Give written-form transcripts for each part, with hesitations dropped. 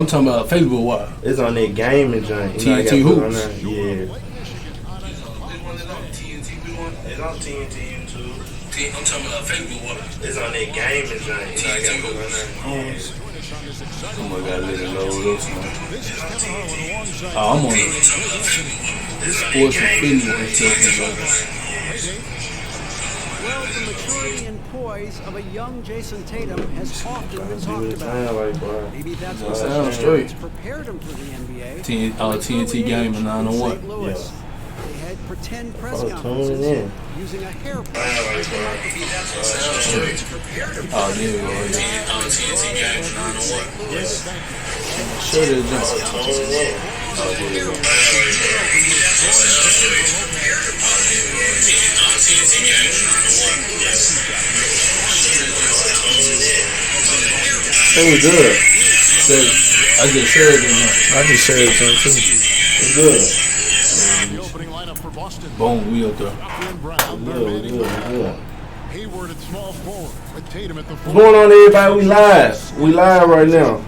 I'm talking about Facebook Wire. It's on that gaming joint. TnT Hoops. Yeah. It's on TnT YouTube. I'm talking about Facebook Wire. It's on that gaming joint. TnT Hoops. Oh my God, let it load up, man. Oh, I'm on the sports and fitness. Well, the maturity and poise of a young Jason Tatum has often been talked about. Maybe that's what straight. prepared him for the NBA. TnT game in 901. Yeah. They had pretend press conferences using a hair brush. Oh, there we go. TnT game in 901. Show that It was good. I just shared it. I just shared it too. It's good. Boom, we up there. Good. Hayward at small forward with Tatum at the What's going on, everybody? We live right now.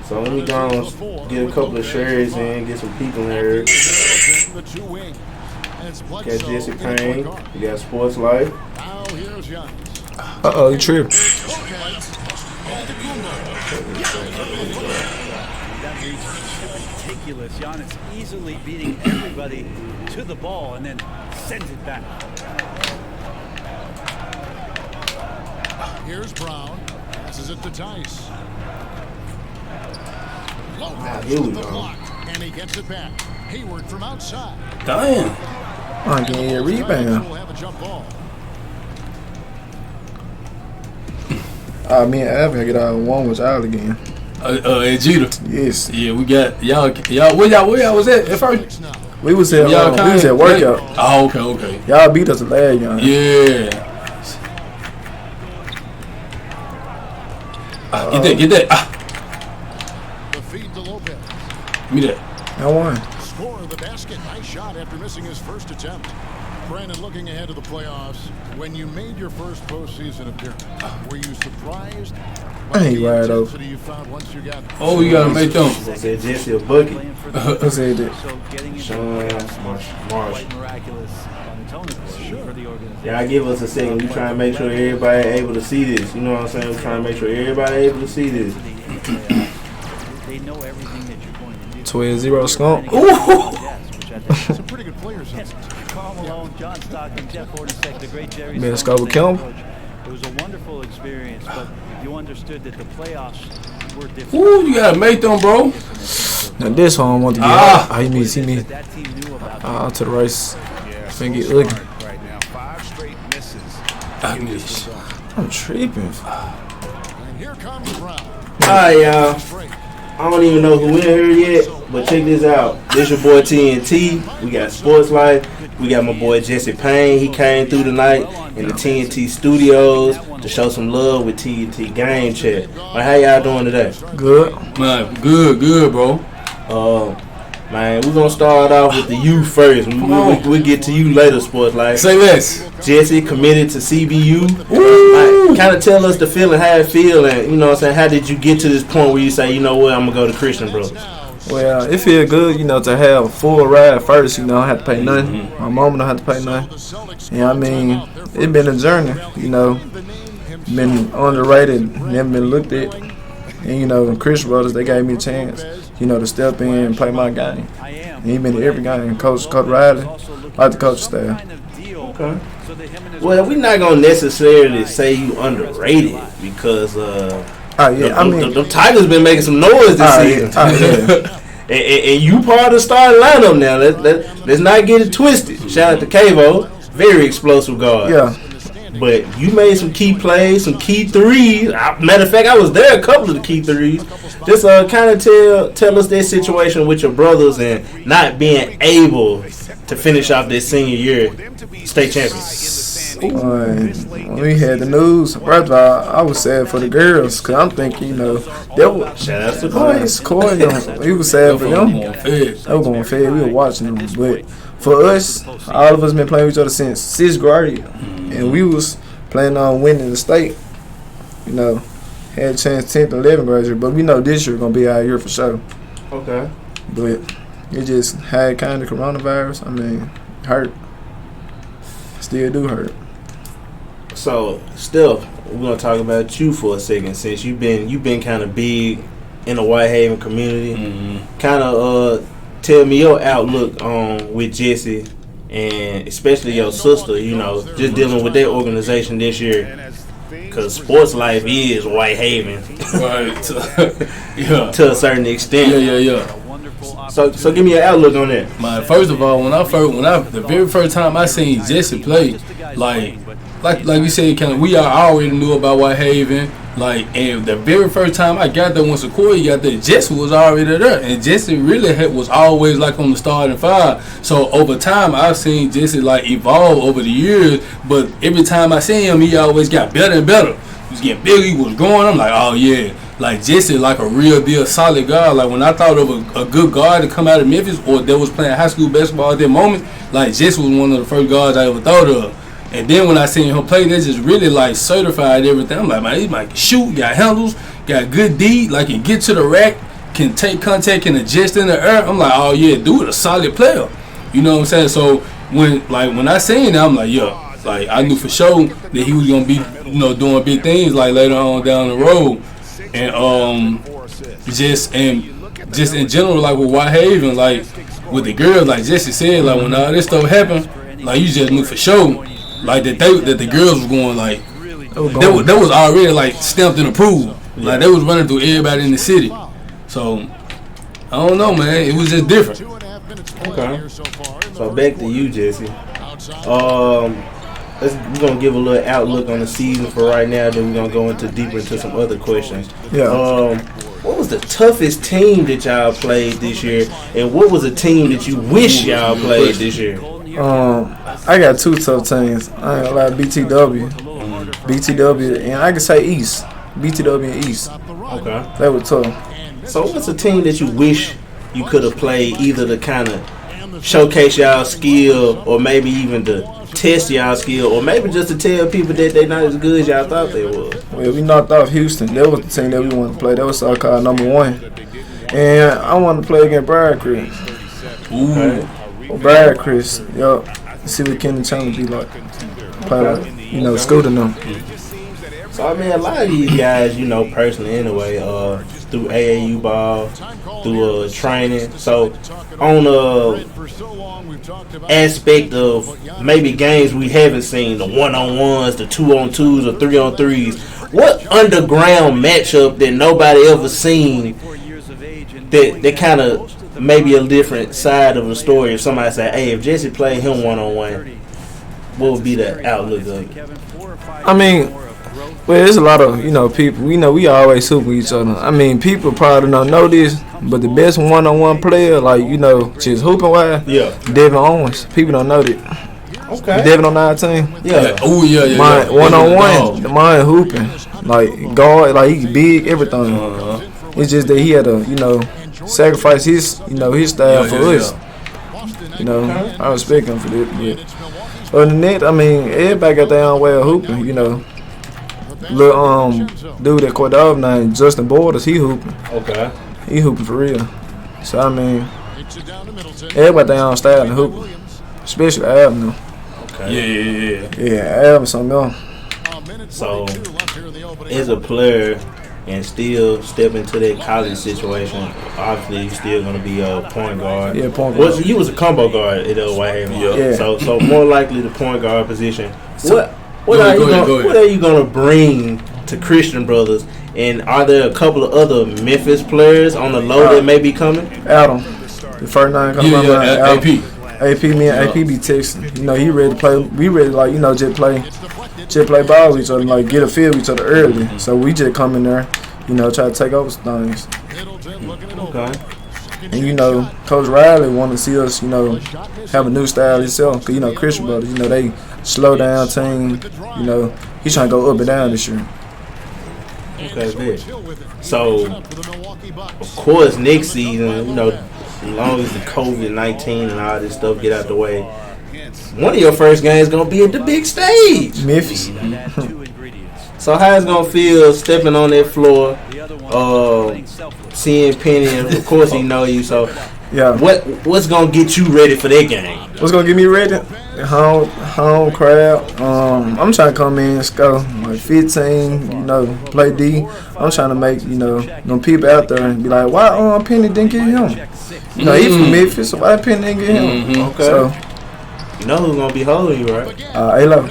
So let me go and get a couple of shares in, get some people in here. Got Jesse Payne. We got SportsLife. You tripped. That reach is ridiculous. Giannis easily beating everybody to the ball and then sends it back. Here's Brown. Passes it to Tice. Here we The go. block, and he gets it back. Hayward from outside. Damn. I'm getting a rebound. Will have a jump ball. Me and Evan get out one was out again. At Jeter. Yes. Yeah, we got y'all. Where y'all was at first? We was at workout. Oh, okay. Y'all beat us last game. Yeah. Get that. The feed to Lopez. Give me that. I won. Score of the basket. Nice shot after missing his first attempt. Brandon, looking ahead to the playoffs, when you made your first postseason appearance, were you surprised by I ain't the right intensity you found once you got there? Oh, you gotta make them. They said Jesse a bucket. Who said that? So getting into Sean Marsh. quite miraculous on its own for the organization. Y'all give us a second. We trying to make sure everybody able to see this. You know what I'm saying? We trying to make sure everybody able to see this. They know everything that you're going to do. 12-0 skunk. Some pretty good players. Karl Malone, John Stockton, Jeff Hornacek, the great Jerry. Man, Scott with Kelm. It was a wonderful experience, but you understood that the playoffs were different. Ooh, you gotta make them, bro. Now this one I want to get you need to see me That team knew about to the race. Finna get ugly. Right now, 5 straight misses. I'm tripping. And here comes Brown. Alright, y'all. I don't even know who in here yet, but check this out. This your boy TnT. We got SportsLife. We got my boy Jesse Payne. He came through tonight in the TnT studios to show some love with TnT Game Chat. How y'all doing today? Good. Man, good, bro. Man, we're gonna start off with the you first. We'll get to you later, SportsLife. Say less. Jesse committed to CBU. Kind of tell us the feeling, how it feel, and you know what I'm saying, how did you get to this point where you say, you know what, I'm gonna go to Christian Brothers? Well, it feel good, to have a full ride first. I don't have to pay nothing. My mama don't have to pay nothing. I mean, it's been a journey. Been underrated, never been looked at. And Christian Brothers, they gave me a chance, to step in and play my game. And he been to every game. Coach Riley, like the coach staff. Okay. Well, we're not gonna necessarily say you underrated because the Tigers been making some noise this season. And you part of the starting lineup now. Let's not get it twisted. Shout out to Cavo, very explosive guard. Yeah. But you made some key plays, some key threes. Matter of fact, I was there a couple of the key threes. Just kind of tell us that situation with your brothers and not being able to finish off their senior year state champions. When we had the news, first of all, I was sad for the girls because I'm thinking, that was shout out to Corey. We was sad for them. They were going fed. We were watching them, but for us, all of us been playing with each other since 6th grade, and we was planning on winning the state. had a chance 10th and 11th last year, but we know this year gonna be our year for sure. Okay. But it just had kind of coronavirus. I mean, hurt. Still do hurt. So, Steph, we're gonna talk about you for a second, since you've been kind of big in the Whitehaven community. Kind of tell me your outlook on with Jesse, and especially your sister. You know, just dealing with their organization this year, because SportsLife is Whitehaven, Right. to a certain extent. Yeah. So give me your outlook on that. First of all, the very first time I seen Jesse play, like you said, we already knew about Whitehaven. And the very first time I got there, when Sequoia got there, Jesse was already there, and Jesse really was always on the starting five. So over time, I've seen Jesse evolve over the years. But every time I seen him, he always got better and better. He was getting bigger, he was growing. I'm like, oh yeah. Jesse, a real deal solid guard. When I thought of a good guard to come out of Memphis or that was playing high school basketball at that moment, Jesse was one of the first guards I ever thought of. And then when I seen him play, they just really certified everything. I'm like, man, he can shoot, got handles, got good D, can get to the rack, can take contact, can adjust in the air. I'm like, oh yeah, dude, a solid player. You know what I'm saying? So when I seen him, I'm like, yeah, I knew for sure that he was gonna be, doing big things later on down the road. And just in general, with Whitehaven, with the girls, Jesse said, when all this stuff happened, you just knew for sure, that the girls was going, that was already stamped and approved. They was running through everybody in the city. So I don't know, man. It was just different. Okay. So back to you, Jesse. We're gonna give a little outlook on the season for right now. Then we're gonna go deeper into some other questions. Yeah. What was the toughest team that y'all played this year, and what was a team that you wish y'all played this year? I got two tough teams. I ain't gonna lie, BTW, and I can say East. BTW and East. Okay. That was tough. So what's a team that you wish you could have played, either to kind of showcase y'all skill, or maybe even to test y'all skill, or maybe just to tell people that they're not as good as y'all thought they were? Well, we knocked off Houston. That was the team that we wanted to play. That was so-called number one. And I wanted to play against Briarcrest. Okay. Briarcrest, yup. See what Kenny Chandler be like. Play Scooter them. So I mean, a lot of these guys, personally anyway, through AAU ball, through training. So on aspect of maybe games we haven't seen, the 1-on-1s, the 2-on-2s, or 3-on-3s, what underground matchup that nobody ever seen that kind of maybe a different side of the story? If somebody say, hey, if Jesse played him 1-on-1, what would be the outlook of it? I mean, well, there's a lot of, people. We know we always hoop with each other. I mean, people probably don't know this, but the best one-on-one player, just hooping wise, Devin Owens. People don't know that. Okay. Devin on our team. Yeah. Oh, yeah. Mine, one-on-one, mine hooping. Guard, he big, everything. It's just that he had to, sacrifice his, his style for us. I respect him for that. But other than that, I mean, everybody got their own way of hooping, Little dude at Cordova named Justin Borders, he hooping. Okay. He hooping for real. So I mean, everybody their own style and hooping, especially Adam. Okay. Yeah, Adam something else. So, as a player and still step into that college situation, obviously you're still gonna be a point guard. Yeah, point guard. You was a combo guard at Whitehaven. Yeah. So more likely the point guard position. What are you gonna bring to Christian Brothers? And are there a couple of other Memphis players on the low that may be coming? Adam, the first nine coming up. AP. AP, me and AP be texting. He ready to play. We ready just play ball with each other, get a feel with each other early. So we just come in there, try to take over some things. Okay. And Coach Riley want to see us, have a new style himself. Cause Christian Brothers, they slow down team. He's trying to go up and down this year. Okay, good. So, of course, next season, as long as the COVID-19 and all this stuff get out the way, one of your first games gonna be at the big stage. Memphis. So how it's gonna feel stepping on that floor, seeing Penny, and of course he know you. So yeah, what's gonna get you ready for that game? What's gonna get me ready? Home crowd. I'm trying to come in, score like 15. You know, play D. I'm trying to make them people out there and be like, why Penny didn't get him? You know, he from Memphis, so why Penny didn't get him? Okay. So you know who's gonna be holding you, right? A-Lo.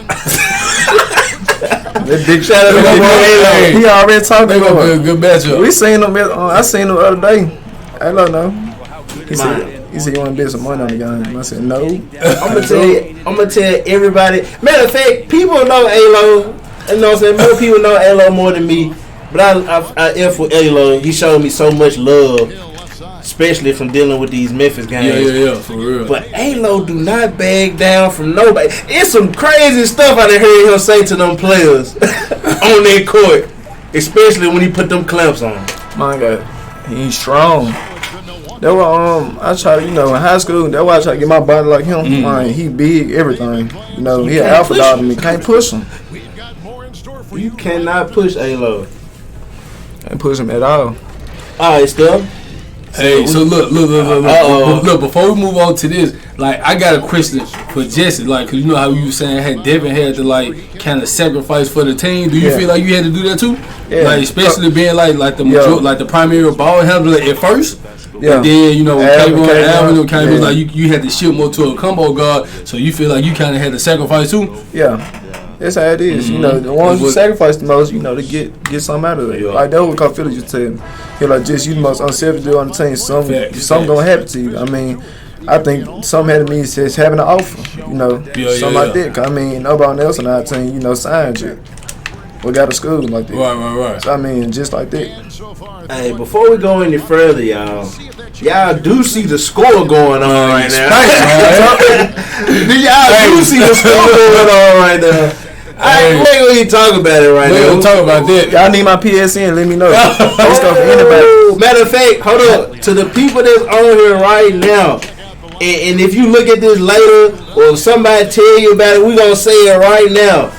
That big shout out to my boy A-Lo. He already talking They gonna about be a good matchup. We seen him. I seen him the other day. A-Lo, no. He said you want to bet some money on the game. I said no. I'm gonna tell everybody. Matter of fact, people know A-Lo. You know what I'm saying? More people know A-Lo more than me. But I F with A-Lo. He showed me so much love, especially from dealing with these Memphis games. Yeah, for real. But A-Lo do not bag down from nobody. It's some crazy stuff I done heard him say to them players on that court, especially when he put them clamps on. My God, he's strong. That was I try to in high school. That's why I try to get my body like him. Man, he big, everything. He an alpha dog to me. Can't push him. You cannot push A-Lo. Can't push him at all. All right, still. Hey, so look. Before we move on to this, like I got a question for Jesse, like, cause you know how you were saying Devin had to like kind of sacrifice for the team. Do you feel like you had to do that too? Yeah. Like especially being like the primary ball handler at first. Yeah. But then Alvin kind of like you had to shift more to a combo guard, so you feel like you kind of had to sacrifice too. Yeah. That's how it is. The ones who sacrifice the most, to get something out of it. Yeah. Like that what Coach Phillips used to tell me. He like, just you the most unselfish dude on the team. Something gonna happen to you. I mean, I think something had to mean it's having an offer. Something like that. 'Cause, I mean, nobody else on our team, signed you. We got a school like that. Right. So, I mean, just like that. Hey, before we go any further, y'all do see the score going on right now. Y'all do see the score going on right now. We ain't gonna even talk about it right now. We ain't gonna talk about that. Y'all need my PSN. Let me know. Let's go for anybody. Matter of fact, hold up. To the people that's on here right now, and if you look at this later or somebody tell you about it, we gonna say it right now.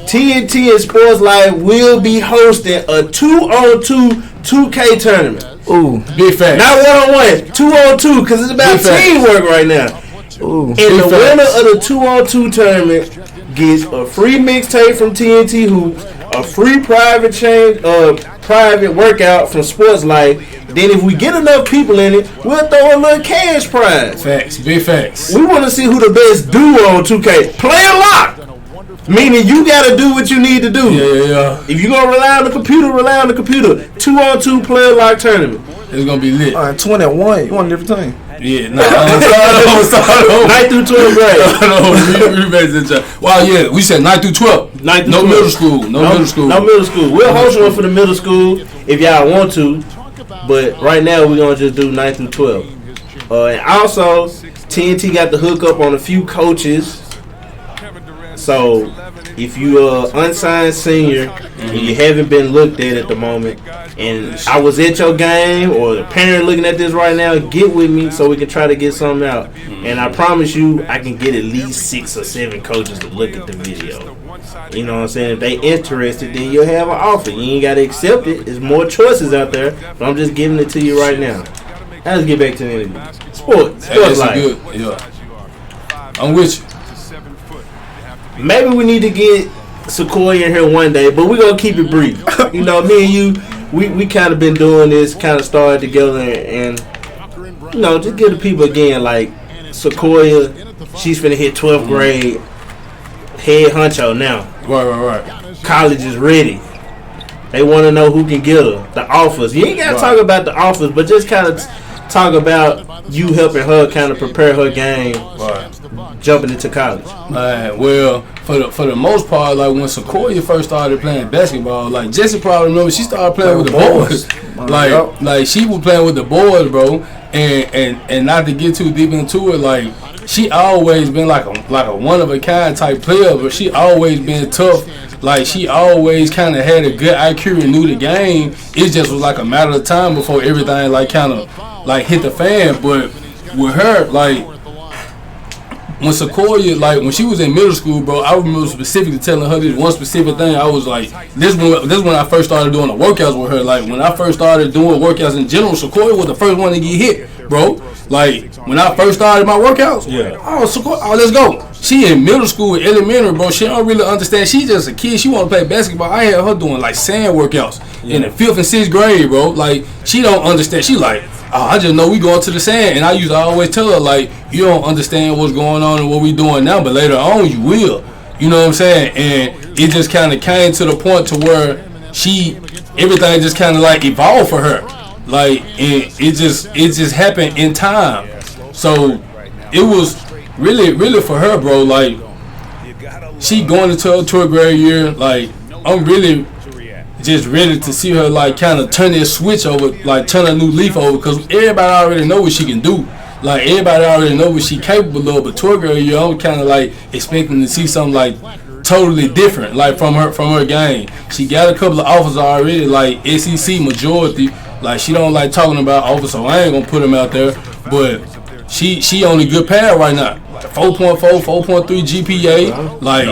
TnT and SportsLife will be hosting a 2-on-2 2K tournament. Ooh, big fact. Not 1-on-1, 2-on-2, because it's about teamwork right now. Ooh, and the winner of the 2-on-2 tournament gets a free mixtape from TnT Hoops, a free private workout from SportsLife. Then if we get enough people in it, we'll throw a little cash prize. Facts, big facts. We want to see who the best duo on 2K. Play a lot. Meaning you gotta do what you need to do. Yeah. If you gonna rely on the computer, rely on the computer. 2-on-2 player lock tournament. It's gonna be lit. 21. You want a different team? Yeah, start over. 9th through 12th grade. Wow, yeah, we said 9th through 12. No middle school. No middle school. We'll host one for the middle school if y'all want to, but right now we're gonna just do 9th through 12. And also, TnT got the hook up on a few coaches. So, if you're an unsigned senior and you haven't been looked at the moment, and I was at your game or the parent looking at this right now, get with me so we can try to get something out. And I promise you, I can get at least 6 or 7 coaches to look at the video. You know what I'm saying? If they interested, then you'll have an offer. You ain't got to accept it. There's more choices out there, but I'm just giving it to you right now. Now let's get back to the interview. Sports life. Good. Yeah. I'm with you. Maybe we need to get Sequoia in here one day, but we're going to keep it brief. Me and you, we kind of been doing this, kind of started together, and just give the people again, like Sequoia, she's finna hit 12th grade, head honcho now. Right. College is ready. They want to know who can get her. The offers. You ain't got to talk about the offers, but just kind of talk about you helping her kind of prepare her game. Jumping into college. Well, for the most part, like when Sequoia first started playing basketball, like Jesse probably remember she started playing with the boys. Like she was playing with the boys, bro. And not to get too deep into it, like she always been like a one of a kind type player, but she always been tough. Like she always kind of had a good IQ and knew the game. It just was like a matter of time before everything like kind of like hit the fan. But with her, like when Sequoia, like when she was in middle school, bro, I remember specifically telling her this one specific thing. I was like, this when I first started doing the workouts with her. Like when I first started doing workouts in general, Sequoia was the first one to get hit, bro. Like when I first started my workouts, Sequoia, let's go. She in middle school, elementary, bro. She don't really understand. She just a kid. She want to play basketball. I had her doing like sand workouts in the 5th and 6th grade, bro. Like she don't understand. She like, I just know we going to the sand, and I used to always tell her like, you don't understand what's going on and what we doing now, but later on you will. You know what I'm saying? And it just kind of came to the point to where everything just kind of like evolved for her. Like it just happened in time. So it was really for her, bro. Like she going into her 12th grade year. Like I'm really just ready to see her like kind of turn that switch over, like turn a new leaf over, because everybody already know what she can do. Like everybody already know what she capable of. But 12th grade year, I'm kind of like expecting to see something like totally different, like from her game. She got a couple of offers already, like SEC majority. Like she don't like talking about offers, so I ain't gonna put them out there. But she on a good path right now. 4.4, 4.3 GPA. Like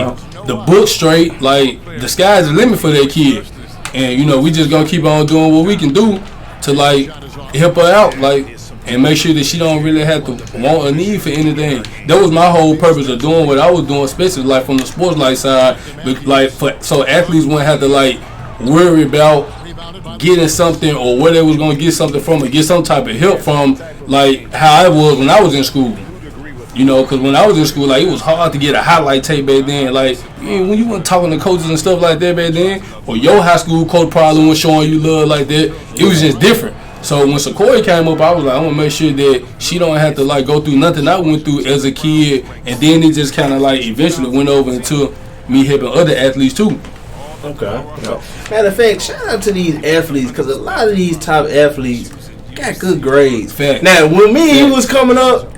the book straight. Like the sky's the limit for that kid. And you know we just gonna keep on doing what we can do to like help her out, like, and make sure that she don't really have to want or need for anything. That was my whole purpose of doing what I was doing, especially like from the SportsLife side, but like so athletes wouldn't have to like worry about getting something or where they was gonna get something from or get some type of help from, like how I was when I was in school. You know, because when I was in school, like, it was hard to get a highlight tape back then. Like, when you weren't talking to coaches and stuff like that back then, or your high school coach probably wasn't showing you love like that, it was just different. So when Sequoia came up, I was like, I want to make sure that she don't have to, like, go through nothing I went through as a kid. And then it just kind of, like, eventually went over into me helping other athletes, too. Okay. Matter of fact, shout out to these athletes, because a lot of these top athletes got good grades. Fact. Now, when he was coming up,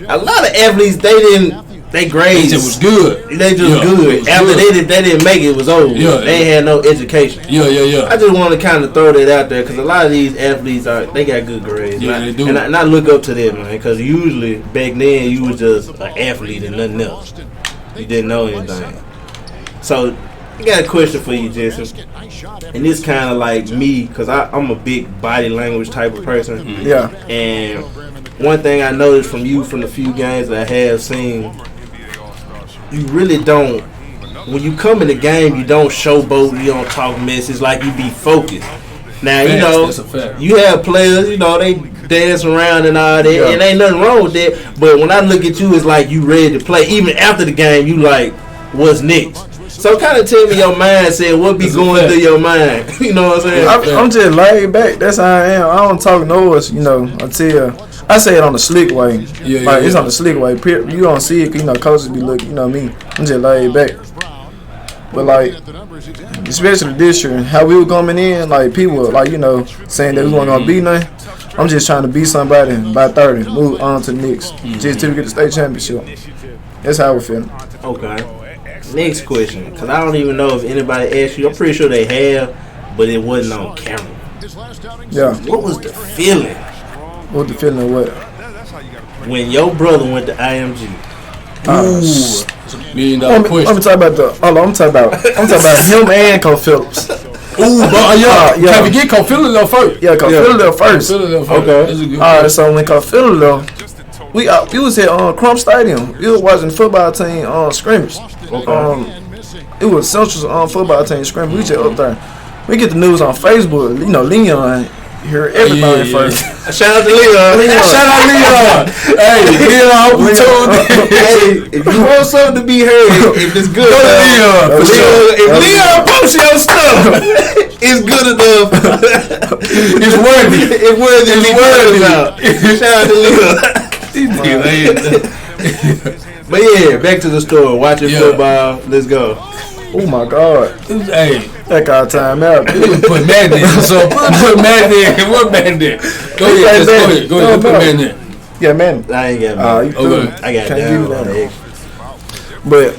a lot of athletes, they grades just was good. They just good. After good. They didn't make it, it was over. They had no education. I just want to kind of throw that out there because a lot of these athletes they got good grades. Yeah, they do. And I look up to them, man, because usually back then you was just an athlete and nothing else. You didn't know anything. So I got a question for you, Jason. And this kind of like me, because I'm a big body language type of person. Mm-hmm. Yeah. And one thing I noticed from you from the few games that I have seen, you really don't, when you come in the game, you don't showboat, you don't talk mess. It's like you be focused. Now, you know, you have players, you know, they dance around and all that, and ain't nothing wrong with that. But when I look at you, it's like you ready to play. Even after the game, you like, what's next? So kind of tell me your mindset, what be going through your mind. You know what I'm saying? I'm just laid back. That's how I am. I don't talk noise, you know, until I say it on the slick way. It's on the slick way. You don't see it, you know, coaches be looking, you know me. I'm just laid back. But like, especially this year, how we were coming in, like people were like, you know, saying that we weren't gonna be nothing. I'm just trying to be somebody by 30, move on to the next, just till we get the state championship. That's how we're feeling. Okay. Next question, because I don't even know if anybody asked you. I'm pretty sure they have, but it wasn't on camera. Yeah. What was the feeling? What the feeling of what? When your brother went to IMG. Ooh. $1 million question. I'm talking about him and Cole Phillips. Ooh, but can we get Cole Phillips first? Yeah, Cole Phillips first. Okay. All right, so when Cole Phillips we was at Crump Stadium. We was watching the football team scrimmage. Okay. It was Central's football team scrimmage. We just up there. We get the news on Facebook. You know, Leon hear everybody first. Shout out to Leon. Shout out Leon. Hey, Leon, we told hey, if you want something to be heard, if it's good, go to Leon. For sure. If Leon posts your stuff, it's good enough. It's worthy. It's worthy. It's worthy. Shout out to Leon. But yeah, back to the story. Watching football. Let's go. Oh my God! Hey, that got time out. Put Madden in. So put Madden in. What Madden in? Go ahead. Put Madden in. Yeah, man. I ain't got it. Okay. I got down. But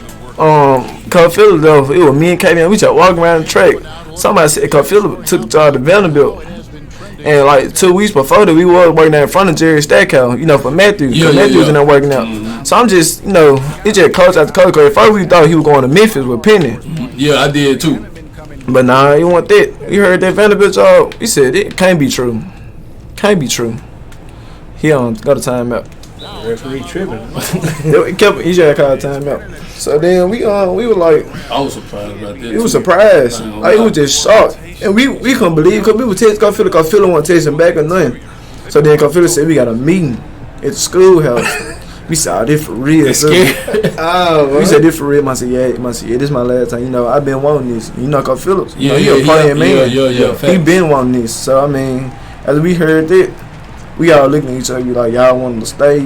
Cole Phillips though, it was me and Katie, and we just walking around the track. Somebody said Cole Phillips took the job to Vanderbilt. And like 2 weeks before that, we was working out in front of Jerry Stackhouse, you know, for Matthew. Matthew was in there working out. So I'm just, it's just coach after coach. Cause at first we thought he was going to Memphis with Payne. Yeah, I did too. But nah, he want that. You heard that Vanderbilt job? He said it can't be true. Can't be true. He got a timeout. Referee tripping. He just called timeout. So then we were like, I was surprised about that. He was surprised. Like, he was just shocked. And we couldn't believe, because we were texting Coach Phillip, because Phillip wasn't texting back or nothing. So then Coach Phillip said we got a meeting at the schoolhouse. We said, this for real. We said, this for real. I said, yeah, this is my last time. I've been wanting this. Coach Phillips, he a playing man. He been wanting this. So, I mean, as we heard that, we all looking at each other like, y'all want to stay,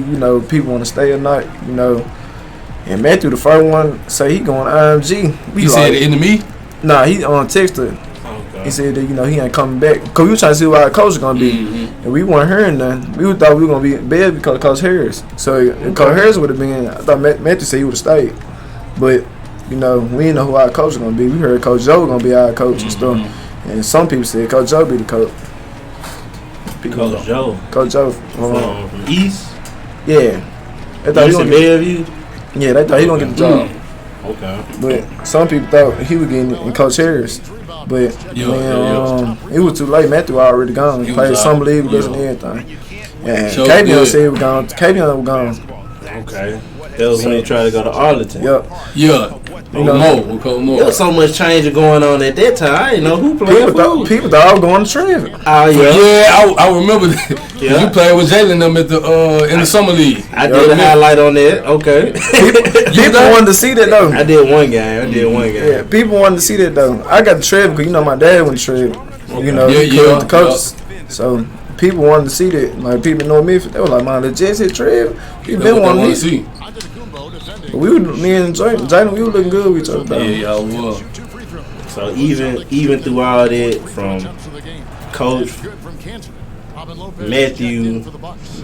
people want to stay or not, And Matthew, the first one, say he going IMG. He said it in the me? Nah, he on texted. Okay. He said that, he ain't coming back. Because we were trying to see what our coach was going to be. Mm-hmm. And we weren't hearing nothing. We thought we were going to be in bed because of Coach Harris. So if Coach Harris would have been, I thought Matthew said he would have stayed. But, we didn't know who our coach was going to be. We heard Coach Joe was going to be our coach and stuff. And some people said Coach Joe be the coach. Coach Joe. Coach Joe. From East? Yeah. They thought he was Bellevue? Yeah, they thought he was going to get the job. Okay. But some people thought he was getting in Coach Harris. But it was too late. Matthew already gone. He played summer league with us and everything. And Kavion said he was gone. Kavion was gone. Okay. That was when he tried to go to Arlington. Yep. Yeah. There was so much change going on at that time. I didn't know who played People thought I was going to Trevor. Oh, yeah. Yeah, I remember that. Yeah. You played with Jalen them at in the summer league. I did a highlight on that. Okay. People wanted to see that, though. I did one game. Yeah, people wanted to see that, though. I got the Trevor because, my dad went to Trevor. Okay. The coaches. Yeah. So, people wanted to see that. Like, people know me. They were like, man, the Jets hit Trevor. People been wanting to see. But me and Jalen, we were looking good with each other. Yeah, y'all was. So even through all that, from Coach Matthew,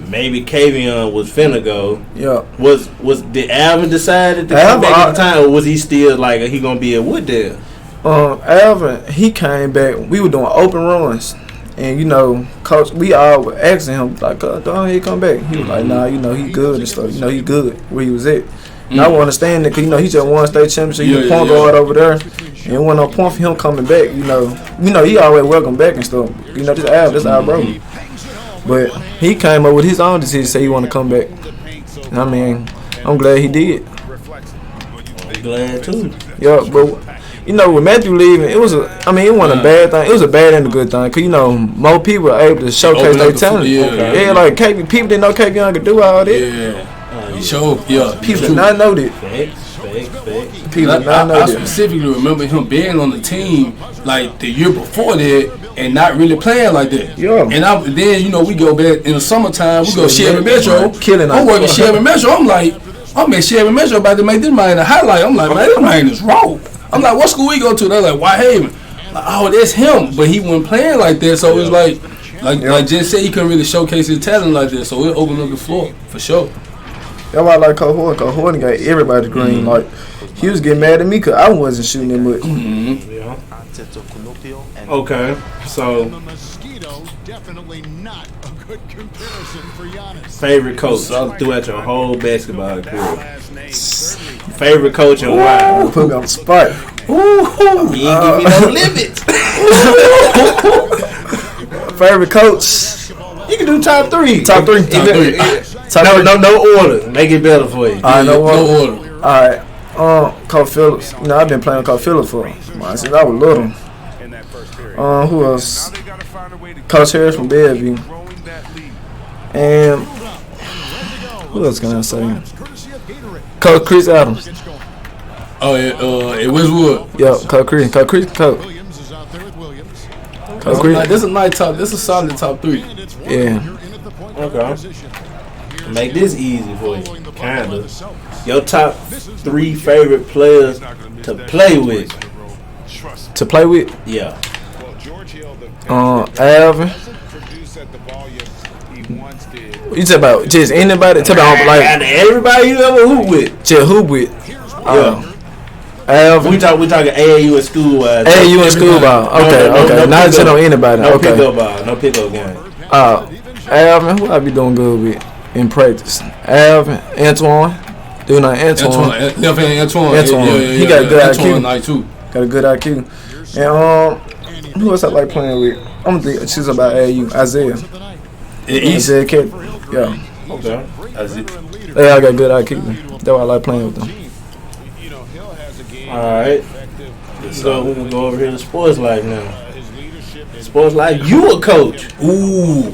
maybe Kavion was finna go. Yeah. Did Alvin decide to come back at the time, or was he still like he gonna be at Wooddale? Alvin, he came back. We were doing open runs. And, Coach, we all were asking him, like, don't he come back? He was like, nah, he good and stuff. He good where he was at. And I understand that because, he just won state championship. He's a point guard over there. And it wasn't no point for him coming back, he always welcome back and stuff. This our bro. But he came up with his own decision, say he want to come back. And I mean, I'm glad he did. I'm glad, too. Yeah, but... with Matthew leaving, it wasn't a bad thing. It was a bad and a good thing. Because, more people are able to showcase their talent. Yeah, like, people didn't know Kavion could do all that. Yeah. People did not know that. People did not know that. I specifically remember him being on the team, like, the year before that, and not really playing like that. Yeah. And then, we go back in the summertime, we go Shelby Metro. I'm working Shelby Metro. I'm at Shelby Metro about to make this man a highlight. I'm like, man, this man is raw. I'm like, what school we go to? They're like, Whitehaven. Like, oh, that's him. But he wasn't playing like that, so it's like Jen said, he couldn't really showcase his talent like that, so it opened up the floor, for sure. That's why I like Coach Horton. Coach Horton got everybody green. Like, he was getting mad at me because I wasn't shooting that much. Yeah. Okay, so definitely not a good comparison for Giannis. Favorite coach throughout your whole basketball career. Favorite coach and why? Put me on the spot. You ain't give me no limits. Favorite coach. You can do top three. Top three. No order. Make it better for you. All right, no order. All right. Coach Phillips. I've been playing with Coach Phillips since I was little. Who else? Coach Harris from Bellevue. And who else can I say? Coach Chris Adams. Oh, it Westwood. Yeah, Coach Chris. Coach. This is a nice top. This is a solid top three. Yeah. Okay. Make this easy for you, kinda. Your top three favorite players to play with. To play with? Yeah. Alvin. You talk about just anybody? Talk about like everybody you ever hoop with. Just hoop with. Yeah. Alvin. We talking AAU and school ball. AAU and school ball. Okay. Not just on anybody. No pickup ball. No pickup game. Alvin, who I be doing good with? in practice. Antoine. Doing like Antoine. Left hand Antoine. Yeah, he got a good Antoine IQ. Night too. Got a good IQ. And who else I like playing with? I'm gonna think she's about AU. Isaiah. Isaiah Kid. Yeah. Okay. Yeah, I got good IQ. That's why I like playing with them. All right. So we're gonna go over here to Sports Life now. Sports Life, you a coach? Ooh.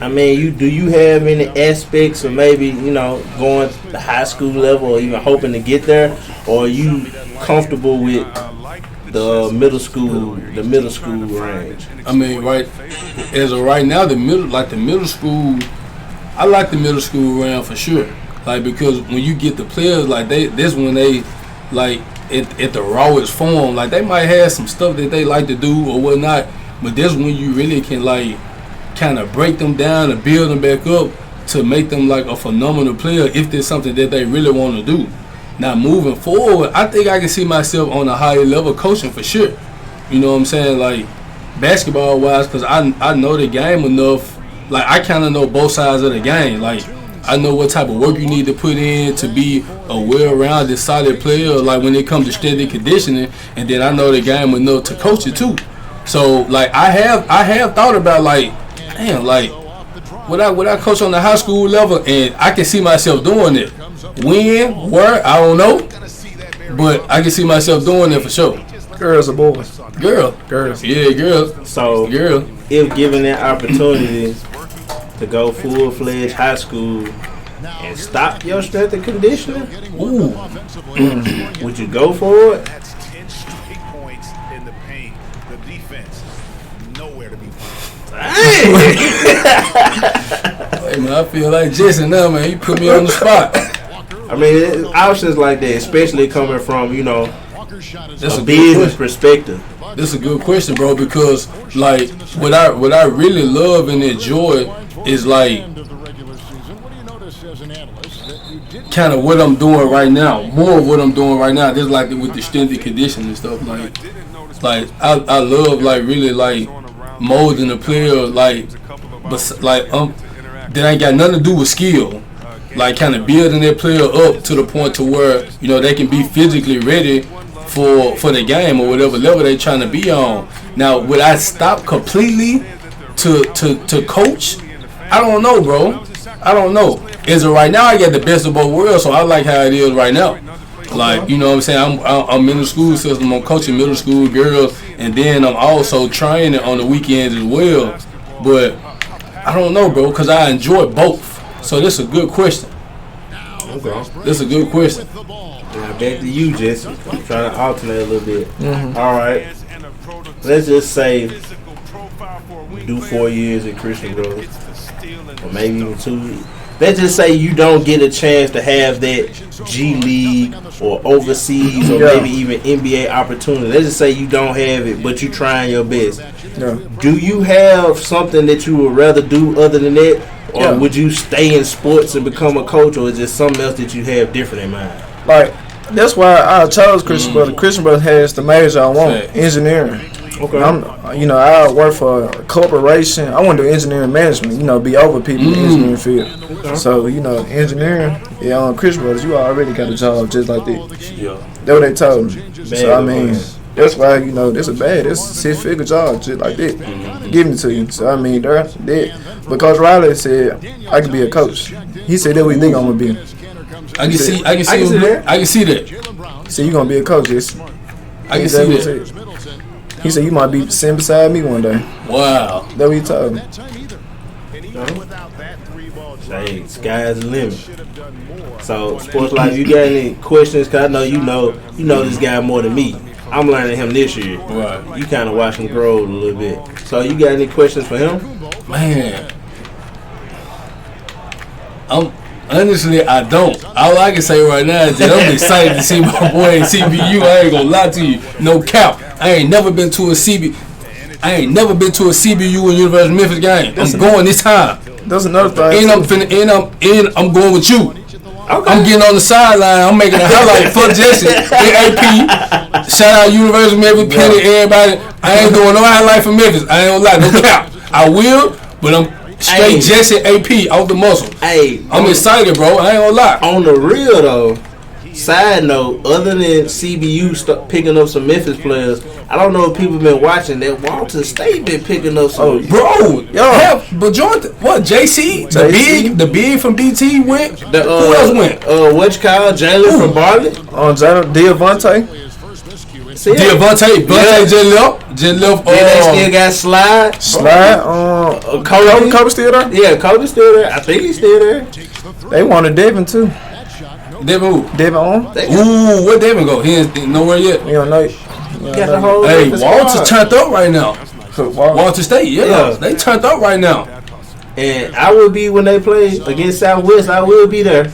I mean, do you have any aspects of maybe going to the high school level or even hoping to get there, or are you comfortable with the middle school range? I mean, as of right now, the middle school, I like the middle school round for sure. Like, because when you get the players, like this when they like at the rawest form, like they might have some stuff that they like to do or whatnot, but this when you really can like kind of break them down and build them back up to make them like a phenomenal player if there's something that they really want to do. Now moving forward, I think I can see myself on a higher level coaching for sure. You know what I'm saying? Like basketball wise, because I know the game enough. Like I kind of know both sides of the game. Like I know what type of work you need to put in to be a well-rounded, solid player. Like when it comes to strength and conditioning, and then I know the game enough to coach it too. So like I have thought about like, damn, like would I coach on the high school level, and I can see myself doing it. When, where, I don't know, but I can see myself doing it for sure. Girls or boys? Girls. Yeah, girls. So girl, if given that opportunity to go full-fledged high school and stop your strength and conditioning, ooh, would you go for it? That's 10 straight points in the paint. The defense, nowhere to be found. hey man, I feel like Jesse now, man. You put me on the spot. I mean, options like that, especially coming from That's a business perspective. This is a good question, bro, because like what I really love and enjoy is like kind of what I'm doing right now. More of what I'm doing right now. Just like with the strength and conditioning and stuff. Like I love like really like molding the player like, but like that ain't got nothing to do with skill. Like kind of building that player up to the point to where they can be physically ready for the game or whatever level they trying to be on. Now, would I stop completely to coach? I don't know, bro. I don't know. As of right now, I got the best of both worlds, so I like how it is right now. Like, you know what I'm saying? I'm in the school system. I'm coaching middle school girls, and then I'm also training on the weekends as well. But I don't know, bro, because I enjoy both. So this is a good question. Okay. This is a good question. Now back to you, Jesse. I'm trying to alternate a little bit. Mm-hmm. All right. Let's just say you do 4 years at Christian Grove, or maybe even 2. Let's just say you don't get a chance to have that G League or overseas or maybe even NBA opportunity. Let's just say you don't have it, but you're trying your best. Yeah. Do you have something that you would rather do other than that? Or would you stay in sports and become a coach, or is there something else that you have different in mind? Like, that's why I chose Christian Brothers. Christian Brothers has the major I want, engineering. Okay. I work for a corporation. I want to do engineering management, be over people in the engineering field. Okay. So, engineering, on Christian Brothers, you already got a job just like that. Yeah. That's what they told me. So, that's why, that's a 6-figure job just like that. Giving it to you. So, because Riley said I could be a coach. He said that's what you think I'm going to be. I can see that. He said, you're going to be a coach, yes. I can see that. He said, you might be sitting beside me one day. Wow. That's what he told me. Hey, sky's the limit. So, Sports Life, you got any questions? Because I know you know this guy more than me. I'm learning him this year. Right. You kind of watch him grow a little bit. So, you got any questions for him? Man. Honestly, I don't. All I can say right now is that I'm excited to see my boy in CBU. I ain't gonna lie to you. No cap. I ain't never been to a CBU and University of Memphis game. I'm going this time. That's another thing. And I'm going with you. Okay. I'm getting on the sideline. I'm making a highlight for Jesse. AP. Shout out University of Memphis, Penny, everybody. I ain't doing no highlight for Memphis. I ain't gonna lie, no cap. I will, but Straight Jesse AP off the muscle. Hey, I'm excited, bro. I ain't gonna lie. On the real though, side note, other than CBU picking up some Memphis players, I don't know if people been watching that. Walton State been picking up some. Bro, but Jordan, what? JC, the big from DT went. Who else went? What you call Jalen from Bartlett? Jalen Devontae. Devontae just left. Then they still got Slide. Kobe still there? Yeah, Kobe's still there. I think he's still there. They wanted Devin too. Devin who? Devin on. Ooh, where Devin go? He ain't nowhere yet. You don't know. Hey, Walter turned up right now. Walter State, yeah, they turned up right now. And I will be when they play against Southwest. I will be there.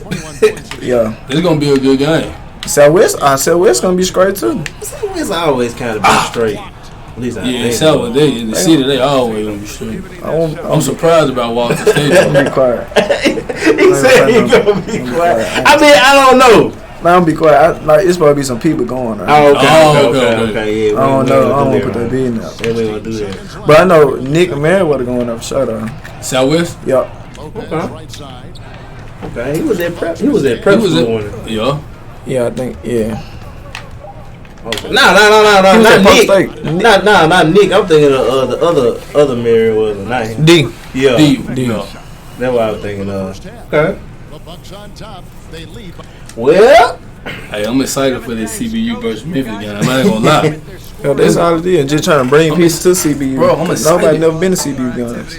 Yeah, it's gonna be a good game. Southwest gonna be straight too. Southwest always kind of been straight. At least Southwest, they in the city, they always gonna be straight. I'm surprised about Walter State. Be quiet. He said he's gonna be quiet. I mean, I don't know. Nah, I'm be quiet. It's supposed to be some people going. Right? Okay. Yeah, I don't know. I don't want to put that in there. Yeah, we gonna do that. But I know Nick and Merriweather going up for sure though. Southwest? Yup. Okay. He was at prep. He was at prep. Yeah. Yeah, I think. Yeah. Okay. No, not Nick. Not Nick. I'm thinking of the other Merriweather, not him. D. Yeah. D. That's what I was thinking of. Okay. Well, hey, I'm excited for this CBU versus Memphis game. I ain't gonna lie. Yo, that's all it is. Just trying to bring pieces to CBU. Bro, I'm excited. Nobody never been to CBU games.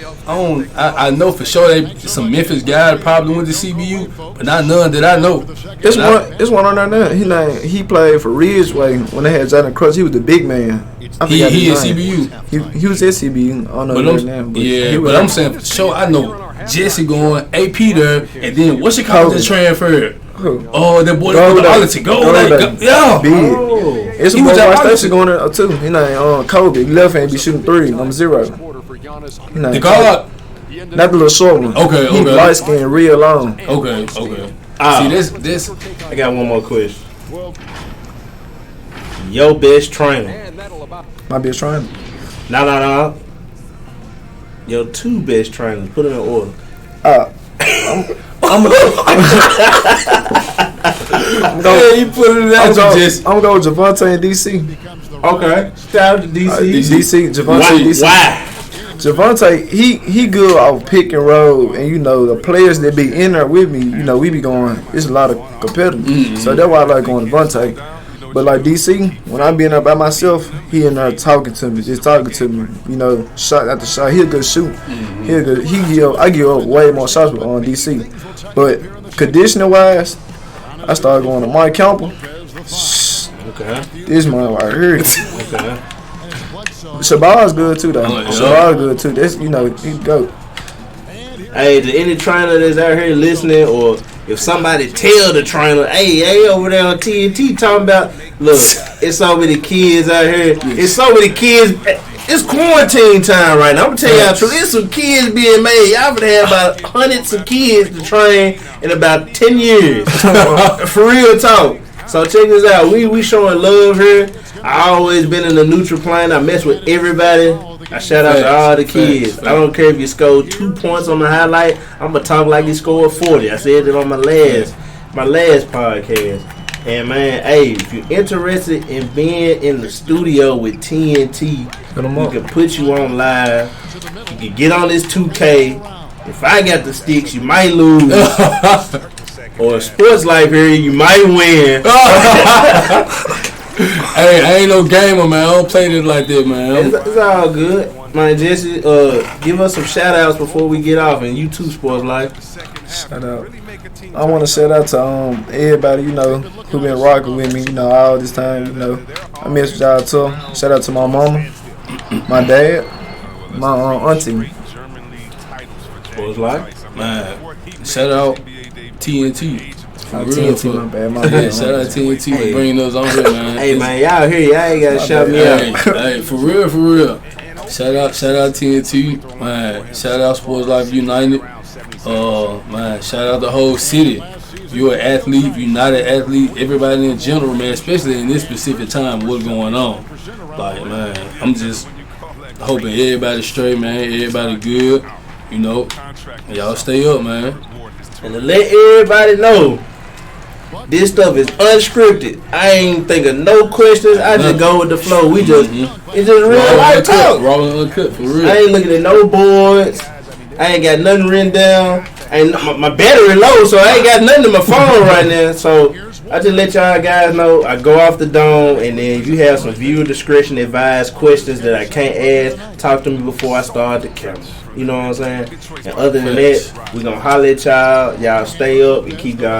I know for sure some Memphis guy probably went to CBU, but not none that I know. It's one on there now. He played for Ridgeway when they had Jalen Crutch. He was the big man. He at CBU. He was at CBU. I don't know but I'm saying for sure I know Jesse going AP there, and then what's your college transfer? Oh, that boy from Arlington. Yeah. Big. It's a boy Station going there too. He named Kobe. Left hand be shooting 3, number 0. The guard. Not the little short one. Okay. He light skin, real long. Okay. See this. I got one more question. Your best trainer. My best trainer. No. Your 2 best trainers. Put them in order. I'm gonna go with Javonte and DC. Okay. Shout out to DC. Javonte. Why? Javonte, he good off pick and roll, and the players that be in there with me, we be going. It's a lot of competitors, so that's why I like going to Javonte. But like DC, when I'm being up by myself, he in there talking to me, shot after shot. He a good shoot. I give up way more shots on DC. But conditioning wise, I started going to Mike Campbell. Okay. This man right here. Okay. Shabazz good too though. Shabazz good too. That's he go. Hey, to any trainer that's out here listening, or if somebody tell the trainer, hey, over there on TnT talking about, look, it's so many kids out here. It's so many kids. It's quarantine time right now. I'm gonna tell y'all true. There's some kids being made. Y'all would have about hundreds of kids to train in about 10 years. For real talk. So check this out. We showing love here. I always been in the neutral plane. I mess with everybody. I shout out to all the kids. I don't care if you scored 2 points on the highlight. I'm gonna talk like you scored 40. I said it on my last podcast. And man, hey, if you're interested in being in the studio with TnT, we can put you on live. You can get on this 2K. If I got the sticks, you might lose. Or SportsLife here, you might win. Hey, I ain't no gamer, man. I don't play this like that, man. It's all good. Man, Jesse, give us some shout-outs before we get off. And you too, SportsLife. Shout out. I want to shout out to everybody, who been rocking with me, all this time, I miss y'all too. Shout out to my mama, my dad, my auntie. SportsLife. Man, shout out TnT. TnT, my bad. Shout out TnT for bringing us on here, man. Hey, man, y'all here. Y'all ain't got to shout me out. Hey, for real. Shout out TnT, man. Shout out SportsLife United. Man, shout out the whole city. You're an athlete, you're not an athlete, everybody in general, man, especially in this specific time, what's going on. Like, man, I'm just hoping everybody's straight, man, everybody good. You know, y'all stay up, man. And to let everybody know, this stuff is unscripted. I ain't think of no questions. I just go with the flow. We just, it's just real life talk. Raw and uncut, for real. I ain't looking at no boards. I ain't got nothing written down. And my battery low, so I ain't got nothing in my phone right now. So I just let y'all guys know I go off the dome, and then if you have some viewer discretion advised questions that I can't ask, talk to me before I start the camera. You know what I'm saying? And other than that, we gonna holler at y'all. Y'all stay up and keep y'all